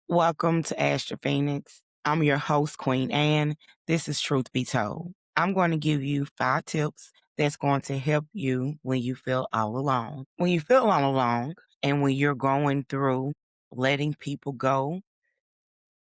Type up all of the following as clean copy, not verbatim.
Welcome to Astro Phoenix. I'm your host, Queen Anne. This is Truth Be Told. I'm going to give you 5 tips that's going to help you when you feel all alone. When you feel all alone and when you're going through letting people go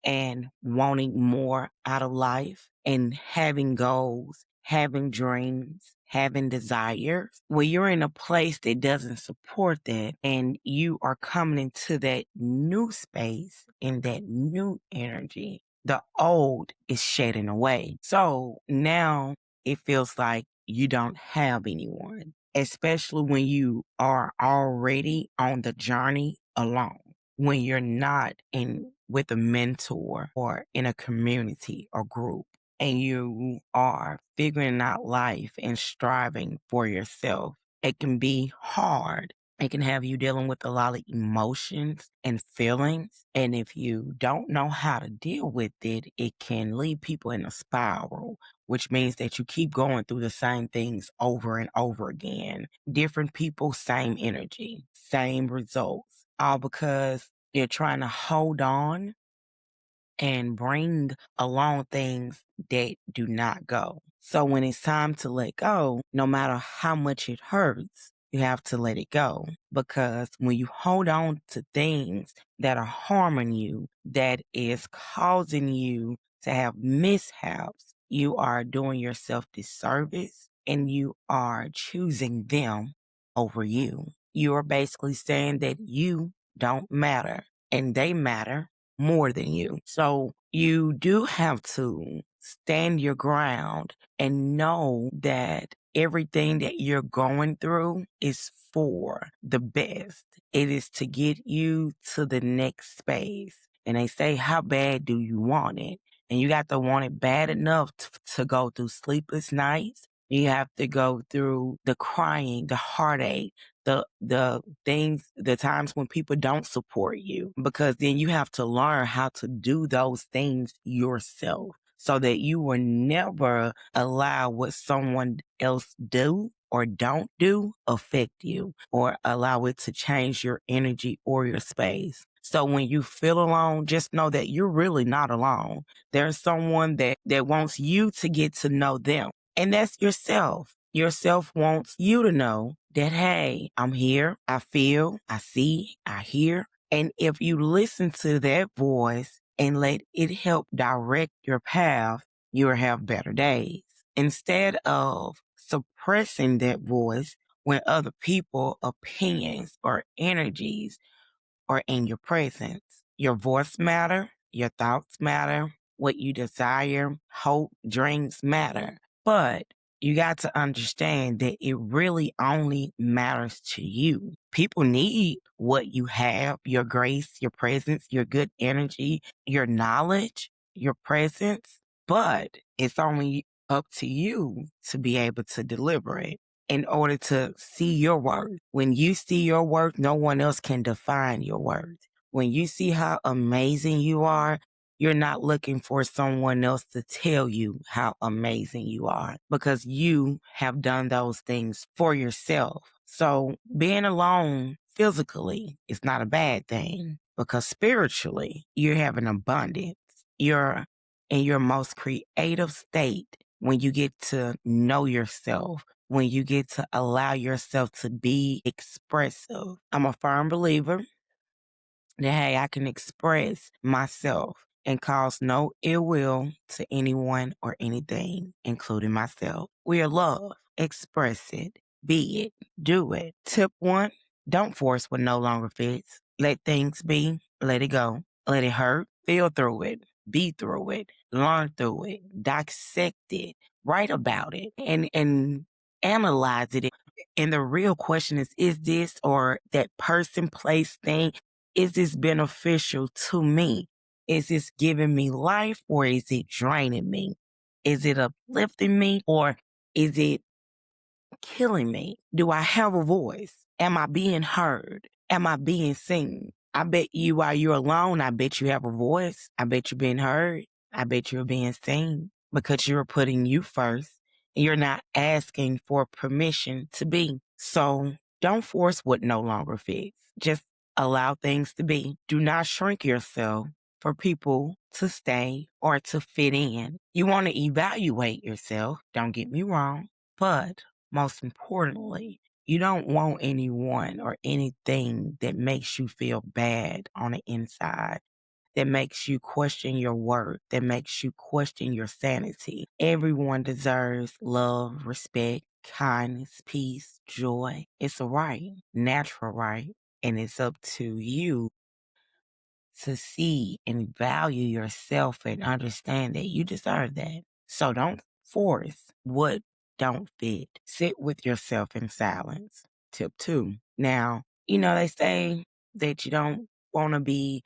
and wanting more out of life and having goals, having dreams, having desires. When you're in a place that doesn't support that and you are coming into that new space and that new energy, the old is shedding away. So now it feels like you don't have anyone, especially when you are already on the journey alone, when you're not in with a mentor or in a community or group, and you are figuring out life and striving for yourself. It can be hard. It can have you dealing with a lot of emotions and feelings. And if you don't know how to deal with it, it can lead people in a spiral, which means that you keep going through the same things over and over again. Different people, same energy, same results, all because you're trying to hold on and bring along things that do not go. So when it's time to let go, no matter how much it hurts, you have to let it go. Because when you hold on to things that are harming you, that is causing you to have mishaps, you are doing yourself disservice and you are choosing them over you. You are basically saying that you don't matter and they matter more than you. So you do have to stand your ground and know that everything that you're going through is for the best. It is to get you to the next space. And they say, how bad do you want it? And you got to want it bad enough to go through sleepless nights. You have to go through the crying, the heartache, the things, the times when people don't support you, because then you have to learn how to do those things yourself so that you will never allow what someone else do or don't do affect you or allow it to change your energy or your space. So when you feel alone, just know that you're really not alone. There's someone that wants you to get to know them. And that's yourself. Yourself wants you to know that, hey, I'm here, I feel, I see, I hear. And if you listen to that voice and let it help direct your path, you'll have better days. Instead of suppressing that voice when other people, opinions, or energies are in your presence. Your voice matter, your thoughts matter, what you desire, hope, dreams matter. But you got to understand that it really only matters to you. People need what you have, your grace, your presence, your good energy, your knowledge, your presence, but it's only up to you to be able to deliver it in order to see your worth. When you see your worth, no one else can define your worth. When you see how amazing you are, you're not looking for someone else to tell you how amazing you are because you have done those things for yourself. So being alone physically is not a bad thing because spiritually you have an abundance. You're in your most creative state when you get to know yourself, when you get to allow yourself to be expressive. I'm a firm believer that, hey, I can express myself and cause no ill will to anyone or anything, including myself. We are love. Express it. Be it. Do it. Tip 1, don't force what no longer fits. Let things be. Let it go. Let it hurt. Feel through it. Be through it. Learn through it. Dissect it. Write about it. And analyze it. And the real question is this or that person, place, thing, is this beneficial to me? Is this giving me life or is it draining me? Is it uplifting me or is it killing me? Do I have a voice? Am I being heard? Am I being seen? I bet you while you're alone, I bet you have a voice. I bet you're being heard. I bet you're being seen because you're putting you first and you're not asking for permission to be. So don't force what no longer fits. Just allow things to be. Do not shrink yourself for people to stay or to fit in. You want to evaluate yourself, don't get me wrong, but most importantly, you don't want anyone or anything that makes you feel bad on the inside, that makes you question your worth, that makes you question your sanity. Everyone deserves love, respect, kindness, peace, joy. It's a right, natural right. And it's up to you to see and value yourself and understand that you deserve that. So don't force what don't fit. Sit with yourself in silence. Tip two. Now, they say that you don't want to be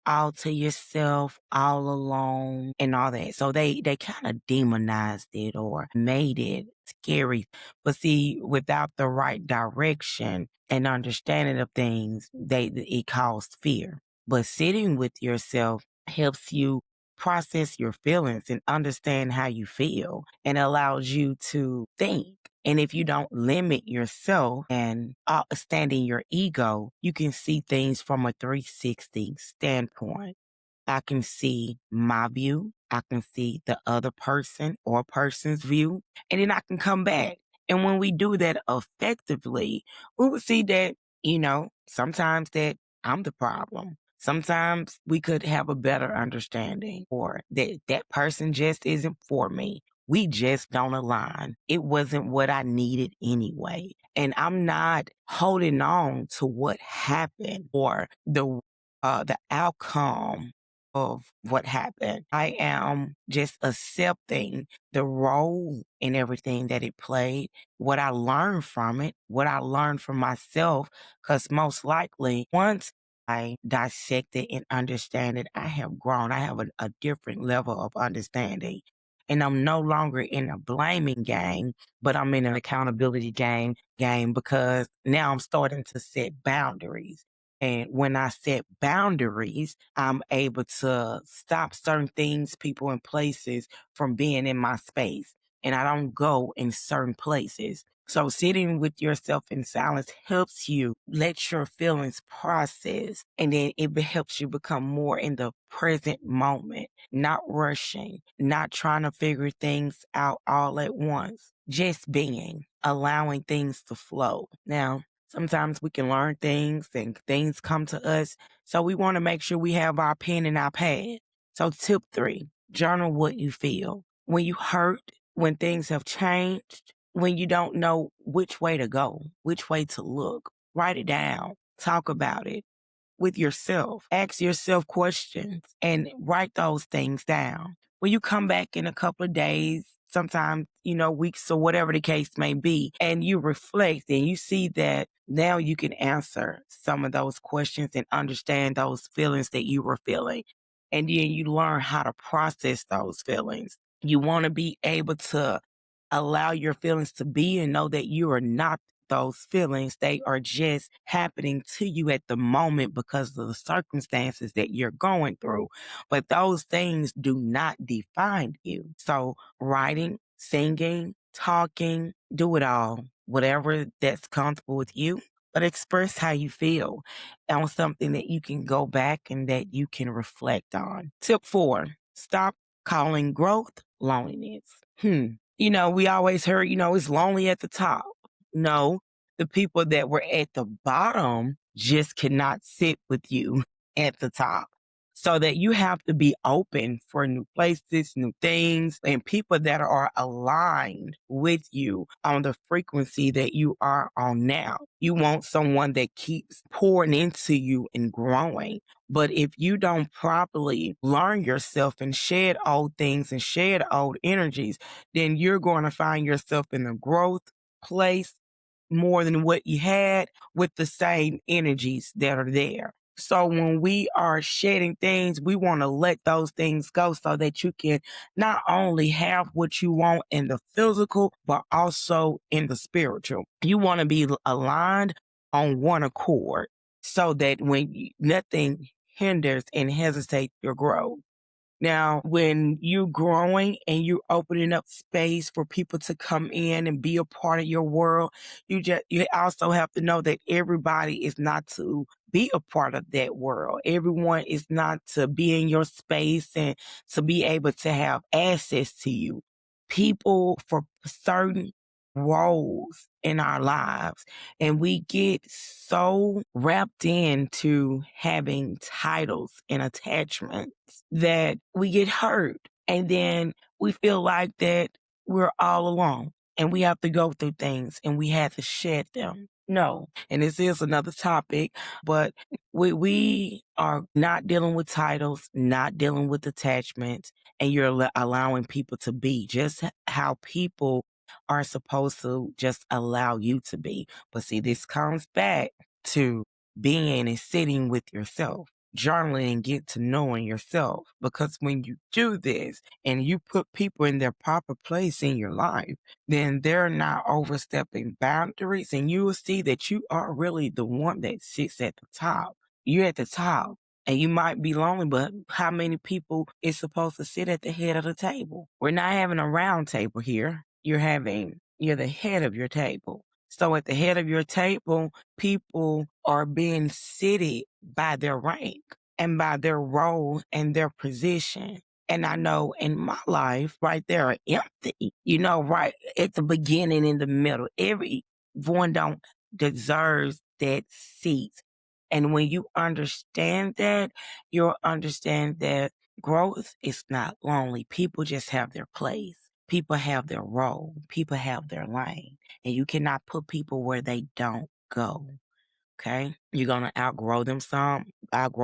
all to yourself, all alone, and all that. So they kind of demonized it or made it scary. But see, without the right direction and understanding of things, it caused fear. But sitting with yourself helps you process your feelings and understand how you feel and allows you to think. And if you don't limit yourself and standing your ego, you can see things from a 360 standpoint. I can see my view. I can see the other person or person's view, and then I can come back. And when we do that effectively, we will see that, sometimes that I'm the problem. Sometimes we could have a better understanding or that person just isn't for me. We just don't align. It wasn't what I needed anyway. And I'm not holding on to what happened or the outcome of what happened. I am just accepting the role and everything that it played, what I learned from it, what I learned from myself, because most likely once I dissect it and understand it, I have grown. I have a different level of understanding. And I'm no longer in a blaming game, but I'm in an accountability game because now I'm starting to set boundaries. And when I set boundaries, I'm able to stop certain things, people, and places from being in my space. And I don't go in certain places. So sitting with yourself in silence helps you let your feelings process. And then it helps you become more in the present moment, not rushing, not trying to figure things out all at once, just being, allowing things to flow. Now, sometimes we can learn things and things come to us. So we want to make sure we have our pen and our pad. So tip three, journal what you feel. When you hurt, when things have changed, when you don't know which way to go, which way to look, write it down, talk about it with yourself. Ask yourself questions and write those things down. When you come back in a couple of days, sometimes, weeks or whatever the case may be, and you reflect and you see that now you can answer some of those questions and understand those feelings that you were feeling. And then you learn how to process those feelings. You want to be able to allow your feelings to be and know that you are not those feelings. They are just happening to you at the moment because of the circumstances that you're going through. But those things do not define you. So writing, singing, talking, do it all, whatever that's comfortable with you. But express how you feel on something that you can go back and that you can reflect on. Tip four, stop calling growth loneliness. We always heard, it's lonely at the top. No, the people that were at the bottom just cannot sit with you at the top. So that you have to be open for new places, new things, and people that are aligned with you on the frequency that you are on now. You want someone that keeps pouring into you and growing. But if you don't properly learn yourself and shed old things and shed old energies, then you're going to find yourself in a growth place more than what you had with the same energies that are there. So when we are shedding things, we want to let those things go so that you can not only have what you want in the physical, but also in the spiritual. You want to be aligned on one accord so that when nothing hinders and hesitates your growth. Now, when you're growing and you're opening up space for people to come in and be a part of your world, you also have to know that everybody is not to be a part of that world. Everyone is not to be in your space and to be able to have access to you. People for certain roles in our lives, and we get so wrapped into having titles and attachments that we get hurt. And then we feel like that we're all alone and we have to go through things and we have to shed them. No. And this is another topic, but we are not dealing with titles, not dealing with attachments, and you're allowing people to be just how people are supposed to just allow you to be. But see, this comes back to being and sitting with yourself, journaling and get to knowing yourself. Because when you do this and you put people in their proper place in your life, then they're not overstepping boundaries, and you will see that you are really the one that sits at the top. You're at the top. And you might be lonely, but how many people is supposed to sit at the head of the table? We're not having a round table here. You're the head of your table. So at the head of your table, people are being seated by their rank and by their role and their position. And I know in my life, right there, are empty, right at the beginning, in the middle. Everyone don't deserves that seat. And when you understand that, you'll understand that growth is not lonely. People just have their place. People have their role. People have their lane. And you cannot put people where they don't go. Okay? You're going to outgrow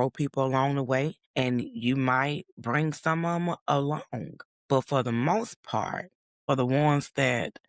people along the way, and you might bring some of them along. But for the most part, for the ones that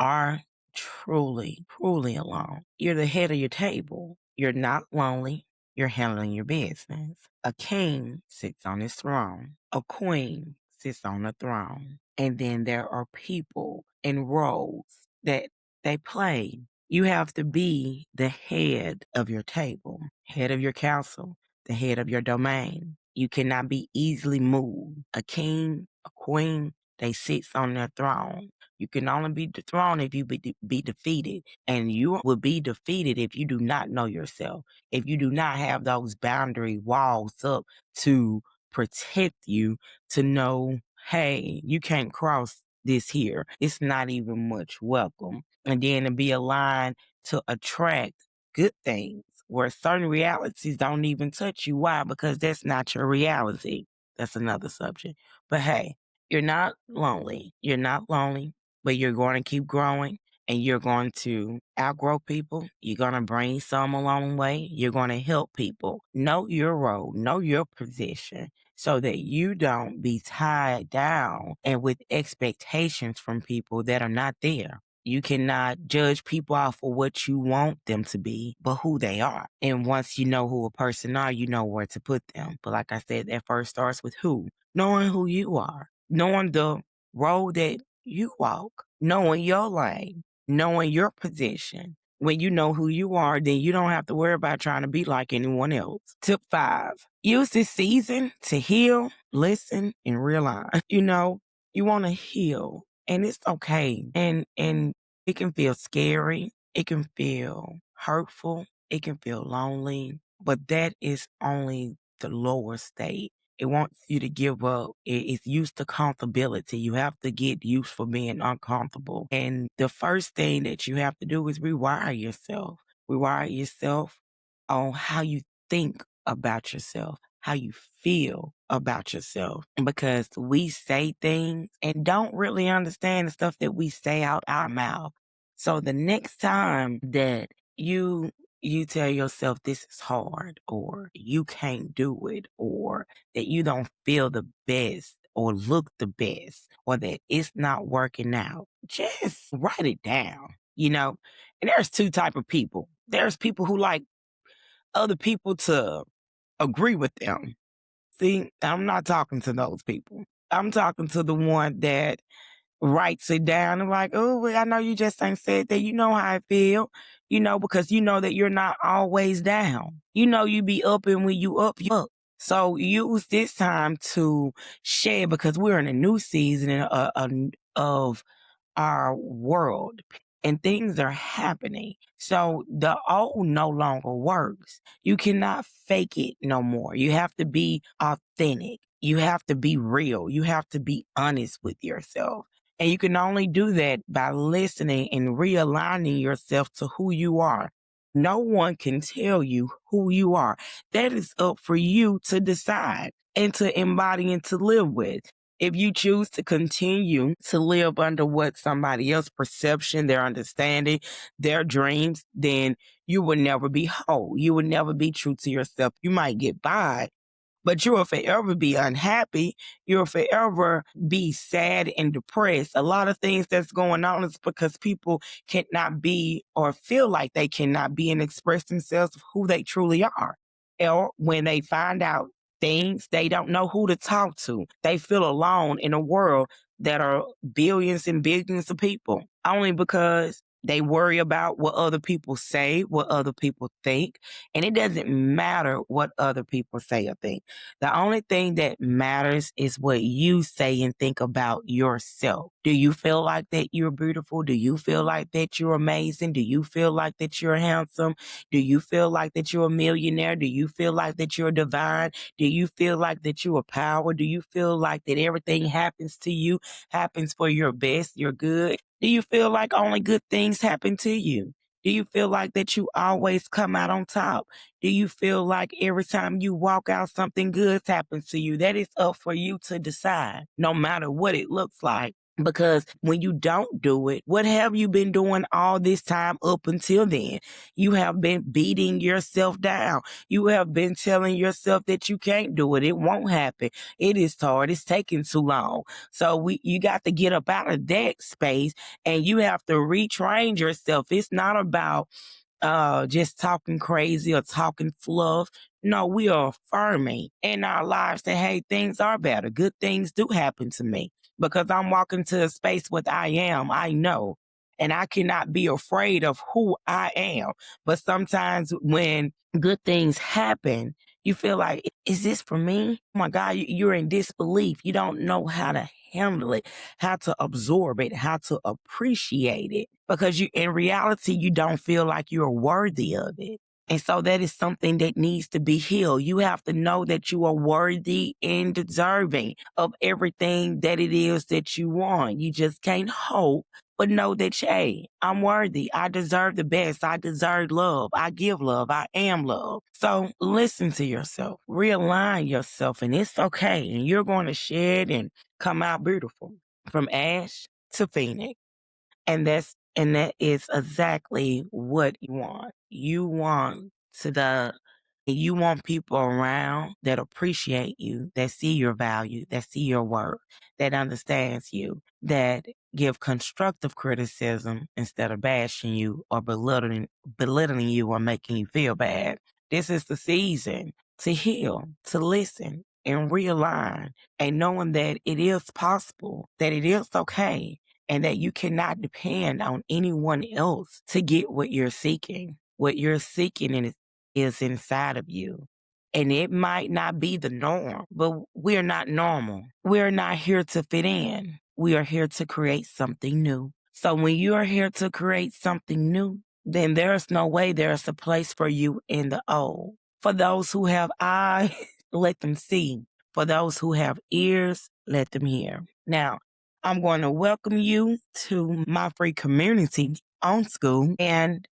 are truly, truly alone, you're the head of your table. You're not lonely. You're handling your business. A king sits on his throne. A queen sits on the throne. And then there are people in roles that they play. You have to be the head of your table, head of your council, the head of your domain. You cannot be easily moved. A king, a queen, they sit on their throne. You can only be dethroned if you be defeated. And you will be defeated if you do not know yourself, if you do not have those boundary walls up to protect you, to know, hey, you can't cross this here. It's not even much welcome. And then to be aligned to attract good things where certain realities don't even touch you. Why? Because that's not your reality. That's another subject. But hey, you're not lonely. You're not lonely, but you're going to keep growing and you're going to outgrow people. You're going to bring some along the way. You're going to help people. Know your role, know your position so that you don't be tied down and with expectations from people that are not there. You cannot judge people off of what you want them to be, but who they are. And once you know who a person are, you know where to put them. But like I said, that first starts with who? Knowing who you are, knowing the road that you walk, knowing your lane, knowing your position. When you know who you are, then you don't have to worry about trying to be like anyone else. Tip 5, use this season to heal, listen, and realize. You want to heal, and it's okay. And it can feel scary. It can feel hurtful. It can feel lonely, but that is only the lower state. It wants you to give up. It's used to comfortability. You have to get used for being uncomfortable. And the first thing that you have to do is rewire yourself. Rewire yourself on how you think about yourself, how you feel about yourself. Because we say things and don't really understand the stuff that we say out our mouth. So the next time that you tell yourself this is hard, or you can't do it, or that you don't feel the best or look the best, or that it's not working out, just write it down. And there's two type of people. There's people who like other people to agree with them. See, I'm not talking to those people. I'm talking to the one that writes it down and like, oh, well, I know you just ain't said that. You know how I feel, because you know that you're not always down. You know you be up, and when you up, you up. So use this time to share because we're in a new season of our world and things are happening. So the old no longer works. You cannot fake it no more. You have to be authentic. You have to be real. You have to be honest with yourself. And you can only do that by listening and realigning yourself to who you are. No one can tell you who you are. That is up for you to decide and to embody and to live with. If you choose to continue to live under what somebody else's perception, their understanding, their dreams, then you will never be whole. You will never be true to yourself. You might get by, but you will forever be unhappy. You'll forever be sad and depressed. A lot of things that's going on is because people cannot be or feel like they cannot be and express themselves of who they truly are. Or when they find out things, they don't know who to talk to. They feel alone in a world that are billions and billions of people only because they worry about what other people say, what other people think. And it doesn't matter what other people say or think. The only thing that matters is what you say and think about yourself. Do you feel like that you're beautiful? Do you feel like that you're amazing? Do you feel like that you're handsome? Do you feel like that you're a millionaire? Do you feel like that you're divine? Do you feel like that you are power? Do you feel like that everything happens to you happens for your best, your good? Do you feel like only good things happen to you? Do you feel like that you always come out on top? Do you feel like every time you walk out, something good happens to you? That is up for you to decide, no matter what it looks like. Because when you don't do it, what have you been doing all this time up until then? You have been beating yourself down. You have been telling yourself that you can't do it. It won't happen. It is hard. It's taking too long. So you got to get up out of that space and you have to retrain yourself. It's not about just talking crazy or talking fluff. No, we are affirming in our lives that, hey, things are better. Good things do happen to me because I'm walking to a space with I am, I know, and I cannot be afraid of who I am. But sometimes when good things happen, you feel like, is this for me? Oh my God, you're in disbelief. You don't know how to handle it, how to absorb it, how to appreciate it. Because in reality, you don't feel like you're worthy of it. And so that is something that needs to be healed. You have to know that you are worthy and deserving of everything that it is that you want. You just can't hope, but know that, hey, I'm worthy. I deserve the best. I deserve love. I give love. I am love. So listen to yourself, realign yourself, and it's okay. And you're going to shed and come out beautiful from ash to phoenix. And that is exactly what you want. You want people around that appreciate you, that see your value, that see your worth, that understands you, that give constructive criticism instead of bashing you or belittling you or making you feel bad. This is the season to heal, to listen and realign and knowing that it is possible, that it is okay, and that you cannot depend on anyone else to get what you're seeking. What you're seeking is inside of you. And it might not be the norm, but we're not normal. We're not here to fit in. We are here to create something new. So when you are here to create something new, then there's no way there's a place for you in the old. For those who have eyes, let them see. For those who have ears, let them hear. Now, I'm going to welcome you to my free community on school. And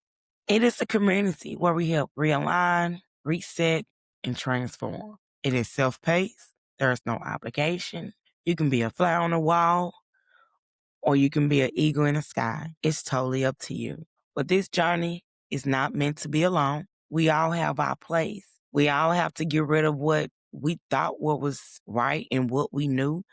it is a community where we help realign, reset, and transform. It is self-paced. There is no obligation. You can be a fly on the wall or you can be an eagle in the sky. It's totally up to you. But this journey is not meant to be alone. We all have our place. We all have to get rid of what we thought what was right and what we knew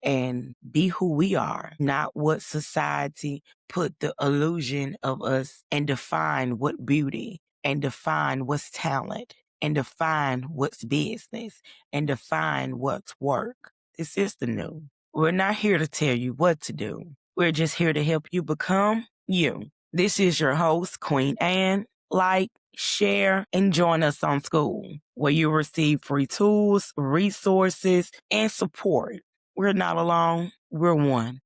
and be who we are, not what society put the illusion of us and define what beauty and define what's talent and define what's business and define what's work. This is the new. We're not here to tell you what to do. We're just here to help you become you. This is your host, Queen Anne. Like, share, and join us on School, where you'll receive free tools, resources, and support. We're not alone, we're one.